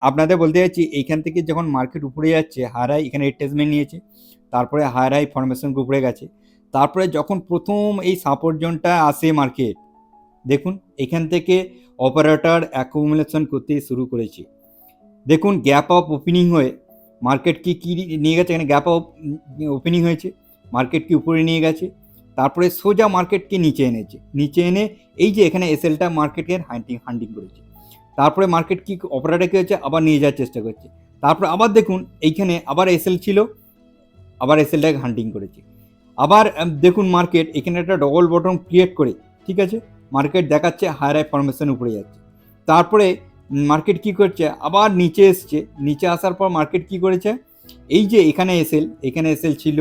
আপনাদের বলতে যাচ্ছি এইখান থেকে যখন মার্কেট উপরে যাচ্ছে হায়ার হাই এখানে রিট্রেসমেন্ট নিয়েছে, তারপরে হায়ার হাই ফরমেশন উপরে গেছে, তারপরে যখন প্রথম এই সাপোর্ট জোনটা আসে মার্কেট, দেখুন এখান থেকে অপারেটর অ্যাকুমুলেশন করতে শুরু করেছে। দেখুন গ্যাপ অফ ওপেনিং হয়ে মার্কেট কি নিয়ে গেছে, এখানে গ্যাপ অফ ওপেনিং হয়েছে, মার্কেট কি উপরে নিয়ে গেছে, তারপরে সোজা মার্কেটকে নিচে এনেছে, নিচে এনে এই যে এখানে এসএলটা মার্কেটের হান্টিং করেছে, তারপরে মার্কেট কি অপারেটর কি হচ্ছে আবার নিয়ে যাওয়ার চেষ্টা করছে, তারপরে আবার দেখুন এইখানে আবার এসএল ছিল, আবার এসএলটাকে হান্টিং করেছে, আবার দেখুন মার্কেট এখানে একটা ডবল বটম ক্রিয়েট করে, ঠিক আছে, মার্কেট দেখাচ্ছে হায়ার হাই ফরমেশন উপরে যাচ্ছে, তারপরে মার্কেট কি করছে আবার নিচে এসছে, নিচে আসার পর মার্কেট কি করেছে এই যে এখানে এসএল ছিল,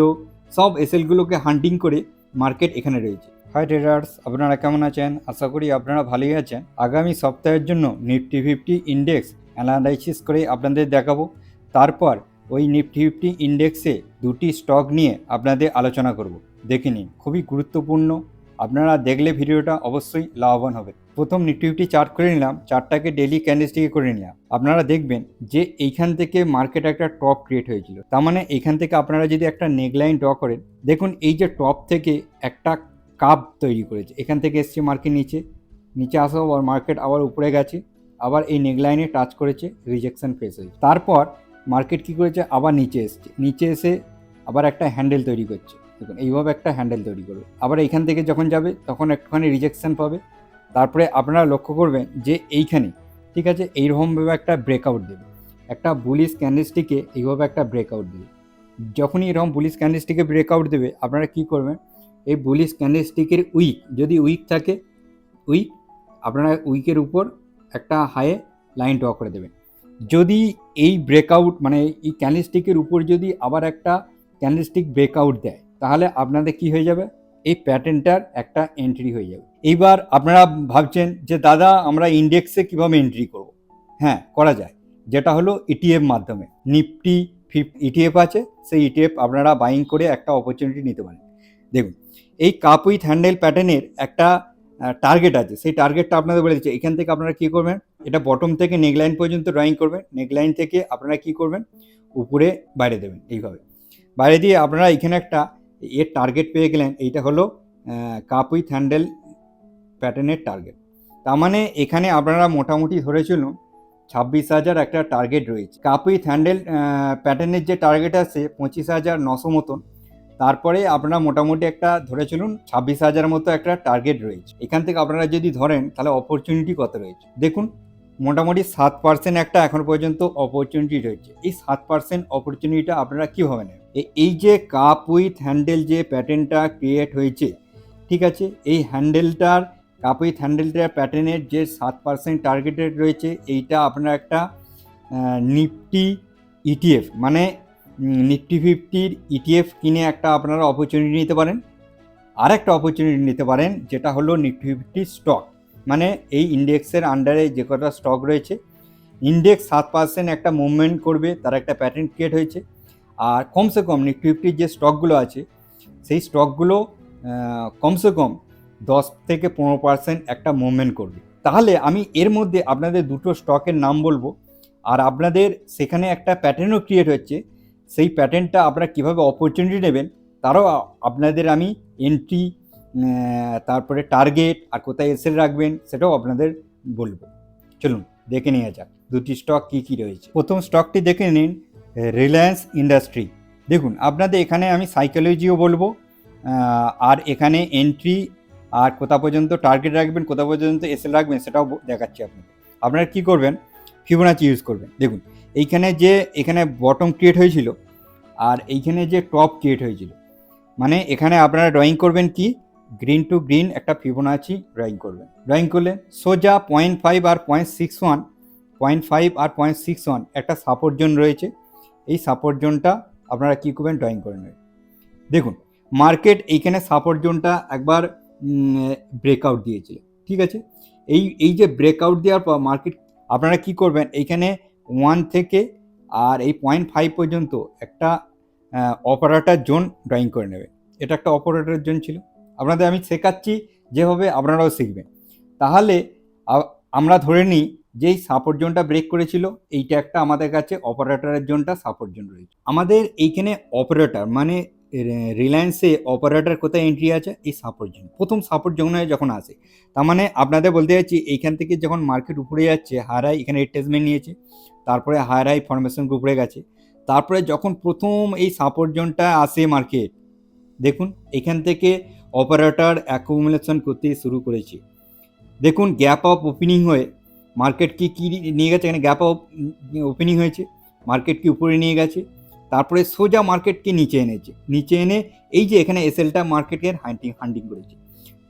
সব এসএলগুলোকে হান্টিং করে মার্কেট এখানে রয়েছে। হাই ট্রেডার্স, আপনারা কেমন আছেন? আশা করি আপনারা ভালোই আছেন। আগামী সপ্তাহের জন্য নিফটি 50 ইন্ডেক্স অ্যানালাইসিস করে আপনাদের দেখাবো, তারপর ওই নিফটি 50 ইন্ডেক্সে দুটি স্টক নিয়ে আপনাদের আলোচনা করব। দেখে নিন, খুবই গুরুত্বপূর্ণ, আপনারা দেখলে ভিডিওটা অবশ্যই লাভবান হবে। প্রথম নিফটি 50 চার্ট করে নিলাম, চার্টটাকে ডেইলি ক্যান্ডেলস্টিকে করে নিলাম। আপনারা দেখবেন যে এইখান থেকে মার্কেট একটা টপ ক্রিয়েট হয়েছিল, তার মানে এইখান থেকে আপনারা যদি একটা নেকলাইন ড্র করেন, দেখুন এই যে টপ থেকে একটা কাপ তৈরি করেছে, এখান থেকে এসছে মার্কেট নিচে আসা আবার মার্কেট আবার উপরে গেছে, আবার এই নেকলাইনে টাচ করেছে, রিজেকশন ফেস হয়েছে, তারপর মার্কেট কি করেছে আবার নিচে এসে আবার একটা হ্যান্ডেল তৈরি করছে, দেখুন এইভাবে একটা হ্যান্ডেল তৈরি করবে, আবার এইখান থেকে যখন যাবে তখন একটুখানি রিজেকশন পাবে, তারপরে আপনারা লক্ষ্য করবেন যে এইখানে, ঠিক আছে, এইরকমভাবে একটা ব্রেকআউট দেবে, একটা বুলিশ ক্যান্ডেলস্টিকে এইভাবে একটা ব্রেকআউট দেবে। যখনই এরকম বুলিশ ক্যান্ডেলস্টিকে ব্রেকআউট দেবে আপনারা কি করবেন, এই বুলিশ ক্যান্ডেলস্টিকের যদি উইক থাকে, আপনারা উইকের উপর একটা হাইয়ে লাইন ড্র করে দেবেন। যদি এই ব্রেকআউট মানে এই ক্যান্ডেলস্টিকের উপর যদি আবার একটা ক্যান্ডেলস্টিক ব্রেকআউট দেয়, তাহলে আপনাদের কি হয়ে যাবে, এই প্যাটার্নটার একটা এন্ট্রি হয়ে যাবে। এইবার আপনারা ভাবছেন যে দাদা আমরা ইন্ডেক্সে কিভাবে এন্ট্রি করব? হ্যাঁ, করা যায়, যেটা হলো ইটিএফ মাধ্যমে। নিফটি ইটিএফ আছে, সেই ইটিএফ আপনারা বাইং করে একটা অপরচুনিটি নিতে পারেন। দেখুন এই কাপ উইথ হ্যান্ডেল প্যাটার্নের একটা টার্গেট আছে, সেই টার্গেটটা আপনাদের বলে দিচ্ছে। এখান থেকে আপনারা কি করবেন, এটা বটম থেকে নেকলাইন পর্যন্ত ড্রয়িং করবেন, নেকলাইন থেকে আপনারা কি করবেন উপরে বাইরে দেবেন, এইভাবে বাইরে দিয়ে আপনারা এখানে একটা এর টার্গেট পেয়ে গেলেন, এইটা হলো কাপ উইথ হ্যান্ডেল প্যাটার্নের টার্গেট। তার মানে এখানে আপনারা মোটামুটি ধরে চলুন 26,000 একটা টার্গেট রয়েছে। কাপ উইথ হ্যান্ডেল প্যাটার্নের যে টার্গেট আছে 25,900 মতন, তারপরে আপনারা মোটামুটি একটা ধরে চলুন 26,000 মতো একটা টার্গেট রয়েছে। এখান থেকে আপনারা যদি ধরেন তাহলে অপরচুনিটি কত রয়েছে দেখুন, মোটামুটি 7% একটা এখন পর্যন্ত অপরচুনিটি রয়েছে। এই 7% অপরচুনিটিটা আপনারা কীভাবে নেন? এই যে কাপ উইথ হ্যান্ডেল যে প্যাটার্নটা ক্রিয়েট হয়েছে, ঠিক আছে, এই হ্যান্ডেলটার কাপ উইথ হ্যান্ডেলটার প্যাটার্নের যে 7% টার্গেটেড রয়েছে, এইটা আপনারা একটা নিফটি ইটিএফ মানে নিফটি 50-র ইটিএফ কিনে একটা আপনারা অপরচুনিটি নিতে পারেন। আর একটা অপরচুনিটি নিতে পারেন যেটা হলো নিফটি 50 স্টক, মানে এই ইন্ডেক্সের আন্ডারে যে কটা স্টক রয়েছে, ইন্ডেক্স 7% একটা মুভমেন্ট করবে, তার একটা প্যাটার্ন ক্রিয়েট হয়েছে, আর কমসে কম নিফটি 50-র যে স্টকগুলো আছে সেই স্টকগুলো কমসে কম 10 থেকে 15% একটা মুভমেন্ট করবে। তাহলে আমি এর মধ্যে আপনাদের দুটো স্টকের নাম বলবো, আর আপনাদের সেখানে একটা প্যাটার্নও ক্রিয়েট হচ্ছে, সেই প্যাটার্নটা আপনারা কীভাবে অপরচুনিটি নেবেন তারও আপনাদের আমি এন্ট্রি, তারপরে টার্গেট আর কোথায় এসএল রাখবেন সেটাও আপনাদের বলবো। চলুন দেখে নেওয়া যাক দুটি স্টক কী রয়েছে। প্রথম স্টকটি দেখে নিন, রিলায়েন্স ইন্ডাস্ট্রি। দেখুন আপনাদের এখানে আমি সাইকোলজিও বলবো, আর এখানে এন্ট্রি আর কোথা পর্যন্ত টার্গেট রাখবেন, কোথা পর্যন্ত এসএল রাখবেন সেটাও দেখাচ্ছি আপনাদের। আপনারা কী করবেন, ফিবোনাচি ইউজ করবেন। দেখুন এখানে বটম ক্রিয়েট হয়েছিল আর এইখানে যে টপ ক্রিয়েট হয়েছিল, মানে এখানে আপনারা ড্রয়িং করবেন কি গ্রিন টু গ্রিন একটা ফিবোনাচি ড্রয়িং করবেন। ড্রয়িং করলে সোজা 0.5 আর 0.61 একটা সাপোর্ট জোন রয়েছে, এই সাপোর্ট জোনটা আপনারা কী করবেন ড্রয়িং করে নেবেন। দেখুন মার্কেট এইখানে সাপোর্ট জোনটা একবার ব্রেকআউট দিয়েছে, ঠিক আছে, এই যে ব্রেকআউট দেওয়ার পর মার্কেট আপনারা কি করবেন, এইখানে 1 থেকে আর এই 0.5 পর্যন্ত একটা অপারেটর জোন ড্রয়িং করে নেবে। এটা একটা অপারেটর জোন ছিল, আপনাদের আমি শেখাচ্ছি যেভাবে আপনারাও শিখবেন। তাহলে আমরা ধরে নিই যেই সাপোর্ট জোনটা ব্রেক করেছিল এইটা একটা আমাদের কাছে অপারেটরের জোনটা সাপোর্ট জোন রয়েছে। আমাদের এইখানে অপারেটর মানে রিলায়েন্সে অপারেটর কোথায় এন্ট্রি আছে, এই সাপোর্ট জোন, প্রথম সাপোর্ট জোনে যখন আসে, তার মানে আপনাদের বলতে যাচ্ছি এইখান থেকে যখন মার্কেট উপরে যাচ্ছে, হায়ার হাই এখানে রিট্রেসমেন্ট নিয়েছে, তারপরে হায়ার হাই ফরমেশন উপরে গেছে, তারপরে যখন প্রথম এই সাপোর্ট জোনটা আসে মার্কেট, দেখুন এখান থেকে অপারেটর অ্যাকুমুলেশন করতে শুরু করেছে। দেখুন গ্যাপ আপ ওপেনিং হয়ে মার্কেট কি নিয়ে গেছে, এখানে গ্যাপ আপ ওপেনিং হয়েছে, মার্কেট কি উপরে নিয়ে গেছে, তারপরে সোজা মার্কেটকে নিচে এনেছে, নিচে এনে এই যে এখানে এসএলটা মার্কেটকে হান্টিং করেছে,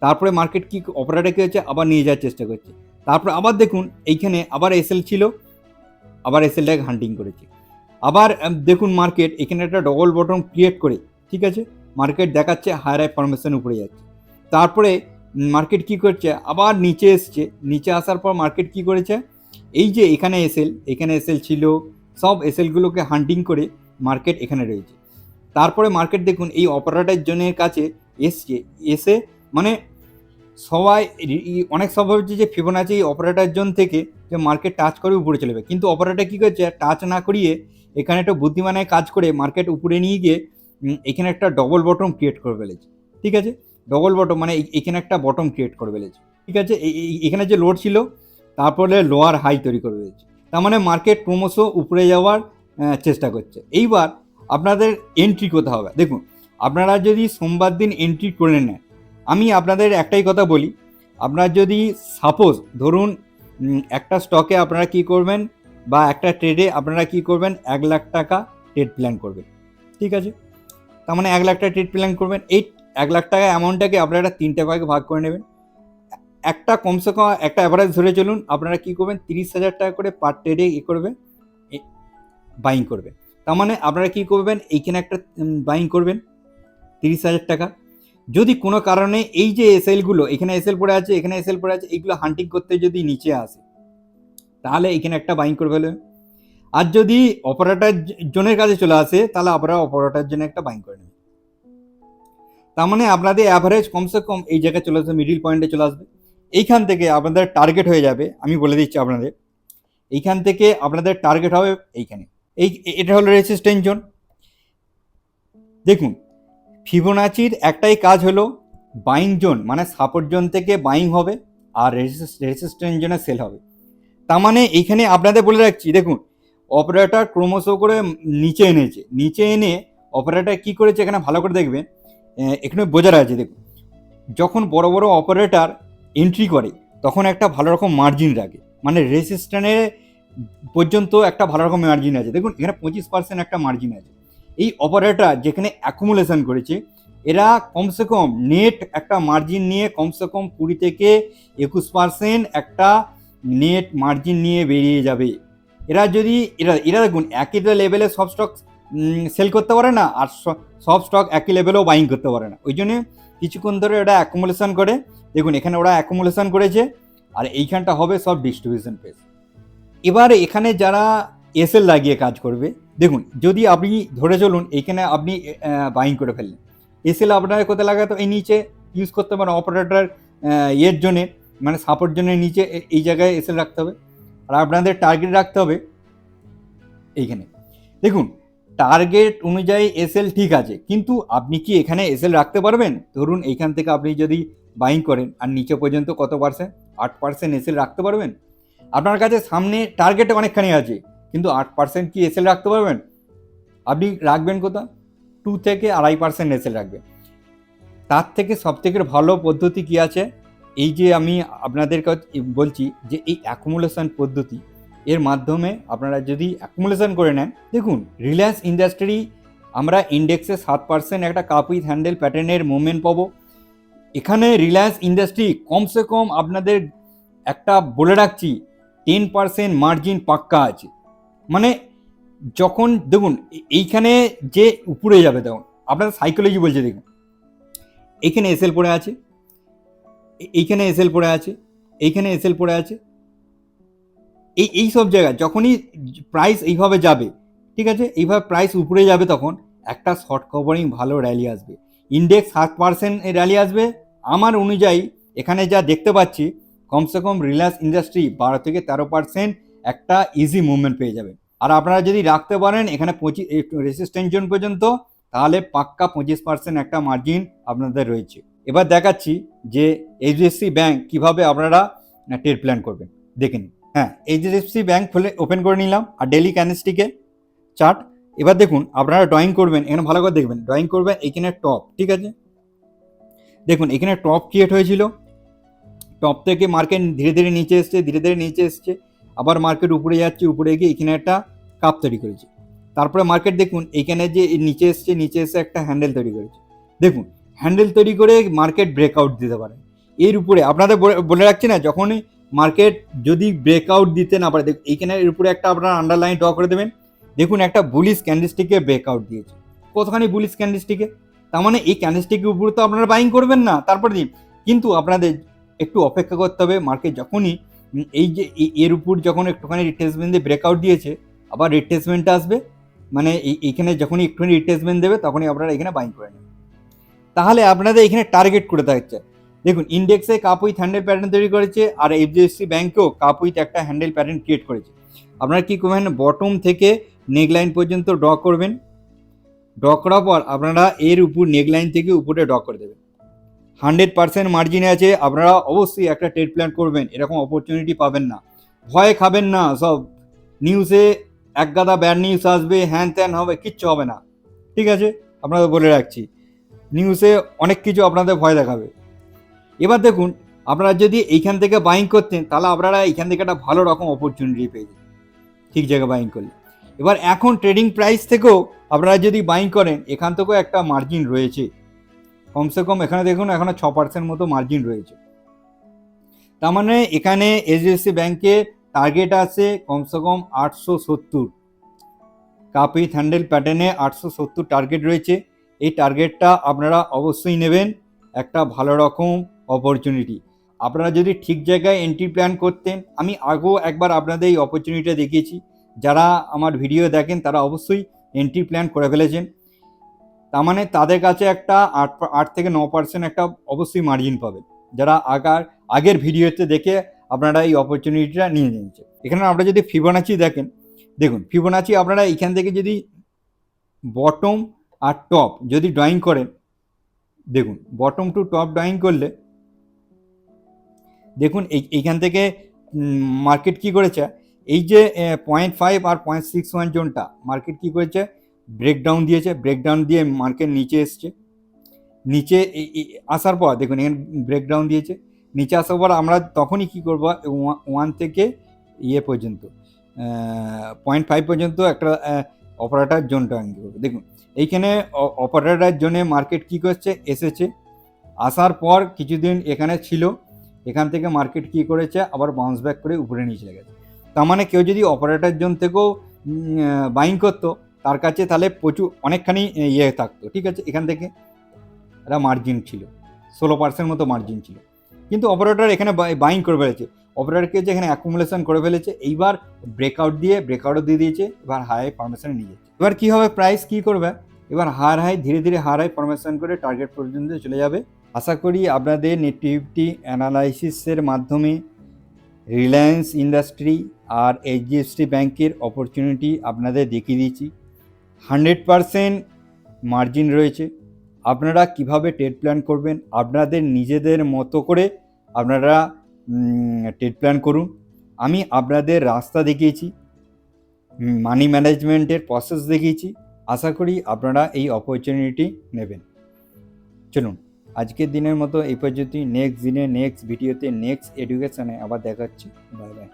তারপরে মার্কেট কি অপারেটর কি হচ্ছে আবার নিয়ে যাওয়ার চেষ্টা করছে, তারপরে আবার দেখুন এইখানে আবার এসএল ছিল, আবার এসএলটাকে হান্টিং করেছে, আবার দেখুন মার্কেট এখানে একটা ডবল বটম ক্রিয়েট করে, ঠিক আছে, মার্কেট দেখাচ্ছে হায়ার হাই ফরমেশন উপরে যাচ্ছে, তারপরে মার্কেট কি করছে আবার নিচে এসছে, নিচে আসার পর মার্কেট কি করেছে, এই যে এখানে এসএল ছিল, সব এসএলগুলোকে হান্টিং করে মার্কেট এখানে রয়েছে, তারপরে মার্কেট দেখুন এই অপারেটর জোনের কাছে এসে মানে সবাই অনেক সব হচ্ছে যে ফিবোনাচি এই অপারেটর জোন থেকে যে মার্কেট টাচ করে উপরে চলে যাবে, কিন্তু অপারেটর কী করছে টাচ না করিয়ে এখানে একটা বুদ্ধিমানের কাজ করে মার্কেট উপরে নিয়ে গিয়ে এখানে একটা ডবল বটম ক্রিয়েট করে ফেলেছে, ঠিক আছে, ডবল বটম মানে এখানে একটা বটম ক্রিয়েট করে ফেলেছে, ঠিক আছে, এখানে যে লোড ছিল তারপরে লোয়ার হাই তৈরি করে ফেলেছে, তার মানে মার্কেট ক্রমশ উপরে যাওয়ার চেষ্টা করছে। এইবার আপনাদের এন্ট্রি কোথায় হবে, দেখুন আপনারা যদি সোমবার দিন এন্ট্রি করে নেন, আমি আপনাদের একটাই কথা বলি, আপনার যদি সাপোজ ধরুন একটা স্টকে আপনারা কি করবেন বা একটা ট্রেডে আপনারা কি করবেন 1,00,000 টাকা ট্রেড প্ল্যান করবেন, ঠিক আছে, তার মানে 1,00,000 টাকা ট্রেড প্ল্যান করবেন, এই 1,00,000 টাকা অ্যামাউন্টটাকে আপনারা 3টে ভাগে ভাগ করে নেবেন, একটা কমসে কম একটা অ্যাভারেজ ধরে চলুন, আপনারা কি করবেন 30,000 টাকা করে পার ট্রেডে করবেন বাইং করবেন, তার মানে আপনারা কি করবেন এইখানে একটা বাইং করবেন 30,000 টাকা, যদি কোনো কারণে এই যে এসএলগুলো এখানে এসএল পড়ে আছে এখানে এসএল পড়ে আছে এইগুলো হান্টিং করতে যদি নিচে আসে তাহলে এখানে একটা বাইং করে ফেলবেন, আর যদি অপারেটর জোনের কাছে চলে আসে তাহলে আপনারা অপারেটর জন্য একটা বাইং করে নেবেন, তার মানে আপনাদের অ্যাভারেজ কমসে কম এই জায়গায় চলে আসবে, মিডিল পয়েন্টে চলে আসবে, এইখান থেকে আপনাদের টার্গেট হয়ে যাবে, আমি বলে দিচ্ছি আপনাদের, এইখান থেকে আপনাদের টার্গেট হবে এইখানে, এটা হলো রেসিস্ট্যান্স জোন। দেখুন ফিবোনাচির একটাই কাজ হলো বাইং জোন মানে সাপোর্ট জোন থেকে বাইং হবে আর রেসিস্ট্যান্স জোনে সেল হবে, তার মানে এইখানে আপনাদের বলে রাখছি, দেখুন অপারেটর ক্রমশ করে নিচে এনেছে, নিচে এনে অপারেটর কি করেছে এখানে ভালো করে দেখবেন, এখানে বোঝার আছে, দেখুন যখন বড় বড় অপারেটর এন্ট্রি করে তখন একটা ভালো রকম মার্জিন রাখে, মানে রেসিস্ট্যান্সের পর্যন্ত একটা ভালো রকম মার্জিন আছে, দেখুন এখানে 25% একটা মার্জিন আছে, এই অপারেটর যেখানে অ্যাকুমুলেশন করেছে এরা কমসে কম নেট একটা মার্জিন নিয়ে কমসে কম 20 থেকে 21% একটা নেট মার্জিন নিয়ে বেরিয়ে যাবে, এরা যদি এরা দেখুন একই লেভেলে সব স্টক সেল করতে পারে না, আর সব স্টক একই লেভেলেও বাইং করতে পারে না, ওই জন্য কিছুক্ষণ ধরে ওরা অ্যাকুমুলেশন করে, দেখুন এখানে ওরা অ্যাকুমুলেশন করেছে আর এইখানটা হবে সব ডিস্ট্রিবিউশন পেজ। এবার এখানে যারা এসএল লাগিয়ে কাজ করবে, দেখুন যদি আপনি ধরে চলুন এইখানে আপনি বাইং করে ফেললেন, এসএল আপনারা কোথায় লাগাতে এই নিচে ইউজ করতে পারেন অপারেটর এর জন্যে মানে সাপোর্ট জোনের নিচে এই জায়গায় এসএল রাখতে হবে, আর আপনাদের টার্গেট রাখতে হবে এইখানে, দেখুন টার্গেট অনুযায়ী এসএল ঠিক আছে, কিন্তু আপনি কি এখানে এসএল রাখতে পারবেন, ধরুন এইখান থেকে আপনি যদি বাইং করেন আর নিচে পর্যন্ত কত পার্সেন্ট 8% এসএল রাখতে পারবেন, আপনার কাছে সামনে টার্গেট অনেকখানি আছে কিন্তু 8% কি এসএল রাখতে পারবেন, আপনি রাখবেন কোথাও 2 থেকে 2.5% এসএল রাখবেন, তার থেকে সবথেকে ভালো পদ্ধতি কি আছে, এই যে আমি আপনাদের বলছি যে এই অ্যাকুমুলেশন পদ্ধতি, এর মাধ্যমে আপনারা যদি অ্যাকুমুলেশন করে নেন, দেখুন রিলায়েন্স ইন্ডাস্ট্রি আমরা ইন্ডেক্সে 7% একটা কাপ উইথ হ্যান্ডেল প্যাটার্নের মুভমেন্ট পাবো, এখানে রিলায়েন্স ইন্ডাস্ট্রি কমসে কম আপনাদের একটা বলে রাখছি 10% মার্জিন পাক্কা আছে, মানে যখন দেখুন এইখানে যে উপরে যাবে তখন আপনাদের সাইকোলজি বলছে, দেখুন এইখানে এসএল পড়ে আছে, এইখানে এসএল পড়ে আছে, এইখানে এসএল পড়ে আছে, এই সব জায়গায় যখনই প্রাইস এইভাবে যাবে, ঠিক আছে, এইভাবে প্রাইস উপরে যাবে তখন একটা শর্ট কভারিং ভালো র্যালি আসবে, ইন্ডেক্স 7% র্যালি আসবে, আমার অনুযায়ী এখানে যা দেখতে পাচ্ছি কমসে কম রিলায়েন্স ইন্ডাস্ট্রি 12 থেকে 13% একটা ইজি মুভমেন্ট পেয়ে যাবে। আর আপনারা যদি রাখতে পারেন এখানে 25 রেসিস্ট্যান্স জোন পর্যন্ত, তাহলে পাক্কা 25% একটা মার্জিন আপনাদের রয়েছে। এবার দেখাচ্ছি যে এইচডিএফসি ব্যাংক কিভাবে আপনারা ট্রেড প্ল্যান করবেন, দেখে নিন। হ্যাঁ, এইচডিএফসি ব্যাংক খুলে ওপেন করে নিলাম আর ডেলি ক্যান্ডেলস্টিকে চার্ট। এবার দেখুন আপনারা ড্রয়িং করবেন, এখানে ভালো করে দেখবেন, ড্রয়িং করবেন এখানে টপ, ঠিক আছে। দেখুন এখানে টপ ক্রিয়েট হয়েছিল, টপ থেকে মার্কেট ধীরে ধীরে নিচে এসছে, ধীরে ধীরে নিচে এসছে, আবার মার্কেট উপরে যাচ্ছে, উপরে গিয়ে এখানে একটা কাপ তৈরি করেছে। তারপরে মার্কেট দেখুন এইখানে যে নিচে এসছে, নিচে এসে একটা হ্যান্ডেল তৈরি করেছে। দেখুন হ্যান্ডেল তৈরি করে মার্কেট ব্রেকআউট দিতে পারে। এর উপরে আপনাদের বলে রাখছি না, যখনই মার্কেট যদি ব্রেকআউট দিতে না পারে, দেখুন এইখানে এর উপরে একটা আপনারা আন্ডারলাইন ড্র করে দেবেন। দেখুন একটা বুলিশ ক্যান্ডেলস্টিকে ব্রেকআউট দিয়েছে, কতখানি বুলিশ ক্যান্ডেলস্টিকে, তার মানে এই ক্যান্ডেলস্টিকের উপরে তো আপনারা বাইং করবেন না তারপর দিন, কিন্তু আপনাদের একটু অপেক্ষা করতে হবে। মার্কেট যখনই এই যে এর উপর যখন একটুখানি রিট্রেসমেন্ট দিয়ে ব্রেকআউট দিয়েছে, আবার রিট্রেসমেন্ট আসবে, মানে এইখানে যখনই একটুখানি রিট্রেসমেন্ট দেবে তখনই আপনারা এখানে বাইং করে নেবেন। তাহলে আপনাদের এখানে টার্গেট করে থাকছে। দেখুন ইন্ডেক্সে কাপ উইথ হ্যান্ডেল প্যাটার্ন তৈরি করেছে, আর এইচডিএফসি ব্যাংকেও কাপ উইথ একটা হ্যান্ডেল প্যাটার্ন ক্রিয়েট করেছে। আপনারা কী করবেন, বটম থেকে নেকলাইন পর্যন্ত ড্র করবেন, ড্র করার পর আপনারা এর উপর নেকলাইন থেকে উপরে ড্র করে দেবেন। 100% মার্জিনে আছে, আপনারা অবশ্যই একটা ট্রেড প্ল্যান করবেন, এরকম অপরচুনিটি পাবেন না। ভয় খাবেন না, সব নিউজে এক গাদা ব্যাড নিউজ আসবে, হ্যান ত্যান হবে, কিচ্ছু হবে না, ঠিক আছে, আপনাদের বলে রাখছি। নিউজে অনেক কিছু আপনাদের ভয় দেখাবে। এবার দেখুন আপনারা যদি এইখান থেকে বাইং করতেন, তাহলে আপনারা এইখান থেকে একটা ভালো রকম অপরচুনিটি পেয়ে যেতেন ঠিক জায়গায় বাইং করলে। এবার এখন ট্রেডিং প্রাইস থেকেও আপনারা যদি বাইং করেন, এখান থেকেও একটা মার্জিন রয়েছে, কমসে কম এখানে দেখুন এখানে 6% মতো মার্জিন রয়েছে। তার মানে এখানে এইচডিএফসি ব্যাংকে টার্গেট আছে কমসে কম 870, কাপ উইথ হ্যান্ডেল প্যাটার্নে 870 টার্গেট রয়েছে। এই টার্গেটটা আপনারা অবশ্যই নেবেন, একটা ভালো রকম অপরচুনিটি। আপনারা যদি ঠিক জায়গায় এন্ট্রি প্ল্যান করতেন, আমি আগেও একবার আপনাদের এই অপরচুনিটিটা দেখিয়েছি, যারা আমার ভিডিও দেখেন তারা অবশ্যই এন্ট্রি প্ল্যান করে ফেলেছেন। তার মানে তাদের কাছে একটা 8 থেকে 9% একটা অবশ্যই মার্জিন পাবে, যারা আগের ভিডিওতে দেখে আপনারা এই অপরচুনিটিটা নিয়ে নিয়েছে। এখানে আপনারা যদি ফিবোনাচি দেখেন, দেখুন ফিবোনাচি আপনারা এইখান থেকে যদি বটম আর টপ যদি ড্রয়িং করেন, দেখুন বটম টু টপ ড্রয়িং করলে দেখুন এইখান থেকে মার্কেট কি করেছে, এই যে 0.5 আর 0.61 জোনটা মার্কেট কি করেছে, ব্রেকডাউন দিয়েছে, ব্রেকডাউন দিয়ে মার্কেট নিচে এসছে। নিচে আসার পর দেখুন এখানে ব্রেকডাউন দিয়েছে, নিচে আসার পর আমরা তখনই কি করব, 1 থেকে পর্যন্ত 0.5 পর্যন্ত একটা অপারেটর জোন ড্রয়িং করবো। দেখুন এইখানে অপারেটর জোনে মার্কেট কি করছে, এসেছে, আসার পর কিছুদিন এখানে ছিল, এখান থেকে মার্কেট কি করেছে, আবার বাউন্স ব্যাক করে উপরে নিয়ে চলে গেছে। তার মানে কেউ যদি অপারেটর জোন থেকেও বাইং করতো, তার কাছে তাহলে প্রচুর অনেকখানি থাকতো, ঠিক আছে। এখান থেকে একটা মার্জিন ছিল, 16% মতো মার্জিন ছিল, কিন্তু অপারেটর এখানে বাইং করে ফেলেছে, অপারেটরকে যে এখানে অ্যাকুমুলেশন করে ফেলেছে, এইবার ব্রেকআউট দিয়ে দিয়েছে, এবার হাই ফরমেশনে নিয়ে যাচ্ছে। এবার কি হবে, প্রাইস কি করবে, এবার ধীরে ধীরে হাই ফরমেশন করে টার্গেট পর্যন্ত চলে যাবে। আশা করি আপনাদের নিফটি অ্যানালাইসিসের মাধ্যমে রিলায়েন্স ইন্ডাস্ট্রি আর এইচডিএফসি ব্যাংকের অপরচুনিটি আপনাদের দেখিয়ে দিয়েছি। 100% মার্জিন রয়েছে, আপনারা কিভাবে ট্রেড প্ল্যান করবেন আপনাদের নিজেদের মতো করে আপনারা ট্রেড প্ল্যান করুন। আমি আপনাদের রাস্তা দেখিয়েছি, মানি ম্যানেজমেন্টের প্রসেস দেখিয়েছি, আশা করি আপনারা এই অপরচুনিটি নেবেন। চলুন আজকের দিনের মতো এই পর্যন্তই, নেক্সট দিনে নেক্সট ভিডিওতে নেক্সট এডুকেশনে আবার দেখা হচ্ছে। Bye bye.